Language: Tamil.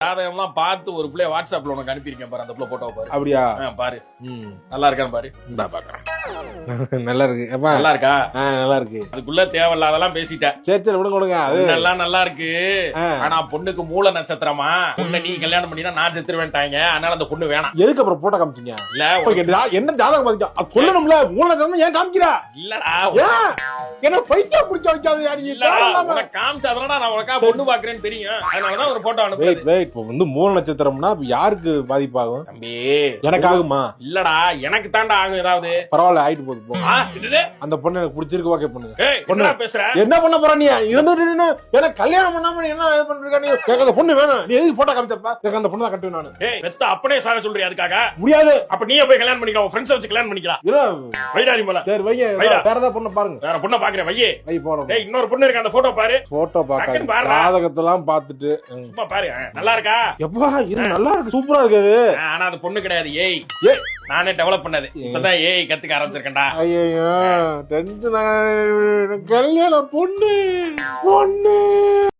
ஜாதகம்லாம் பார்த்து ஒரு பிள்ளைய வாட்ஸ்அப்ல உனக்கு அனுப்பியிருக்கேன் பாரு, அந்த பிள்ளை போட்டோ பாரு. அப்படியா? பாரு நல்லா இருக்கான்னு பாரு. இந்தா பாக்குறேன். நல்லா இருக்கு. அப்பா நல்லா இருக்கா? நல்லா இருக்கு. அதுக்குள்ள தேவையில்லாதெல்லாம் பேசிட்டேன். சரி சரி விடுங்க விடுங்க. அது எல்லாம் நல்லா இருக்கு. ஆனா பொண்ணுக்கு மூல நட்சத்திரமா, பொண்ணை நீ கல்யாணம் பண்ணினா நான் செத்துருவேன்ட்டாங்க. அதனால அந்த பொண்ணு வேணாம். எதுக்கு அப்புறம் போட்டோ காமிச்சீங்க? இல்ல என்ன ஜாதகம் பாதிக்கா? அது சொல்லணும்ல. மூல நட்சத்திரம் ஏன் காமிக்கிறா? இல்லடா என்ன பைத்தியம் பிடிச்ச வைக்காத யாரு? உனக்கு காமிச்சாதான் நான் உனக்கா பொண்ணு பாக்குறேன்னு தெரியும். அதனாலதான் ஒரு போட்டோ அனுப்புறது. இப்போ வந்து மூல நட்சத்திரம்னா யாருக்கு பாதிப்பாகும்? தம்பி எனக்கு ஆகுமா? இல்லடா எனக்கு தாண்டா ஆகும். ஏதாவது பரவாயில்ல ஆயிட்டு போகுது போ. இது அந்த பொண்ணு எனக்கு பிடிச்சிருக்கு. ஓகே பண்ணுங்க. பொண்ணு பேசுற என்ன பண்ண போற நீ? இருந்துட்டு எனக்கு கல்யாணம் பண்ணாம நீ என்ன இது பண்றீங்க? நீ எனக்கு அந்த பொண்ணு வேணும். நீ எதுக்கு போட்டோ காமிச்சப்ப? எனக்கு அந்த பொண்ணு தான் கட்டுவேன் நானு. வெத்த அப்படியே சாக சொல்றியா? அதுக்காக முடியாது. அப்ப நீயே போய் கல்யாணம் பண்ணிக்கலாம். உன் ஃப்ரெண்ட்ஸ் வச்சு கல்யாணம் பண்ணிக்கலாம். இல்ல வைடாரி போல. சரி வைங்க. வேற ஏதாவது பொண்ணு பாருங்க. வேற பொண்ணை பாக்குறேன். வையே வை போறோம். இன்னொரு பொண்ணு இருக்கு. அந்த போட்டோ பாரு. போட்டோ பாக்க ஜாதகத்தெல்லாம் பாத்துட்டு சும்மா பாரு. நல்லா இருக்கா? எப்பா இது நல்லா இருக்கு. சூப்பரா இருக்குது. ஆனா அது பொண்ணு கிடையாது. ஏய் நானே டெவலப் பண்ணது. இப்பதான் ஏய் கத்துக்க ஆரம்பிச்சிருக்கேன்டா. ஐயோ டென்ஷன். கல்யாணம் பொண்ணு பொண்ணு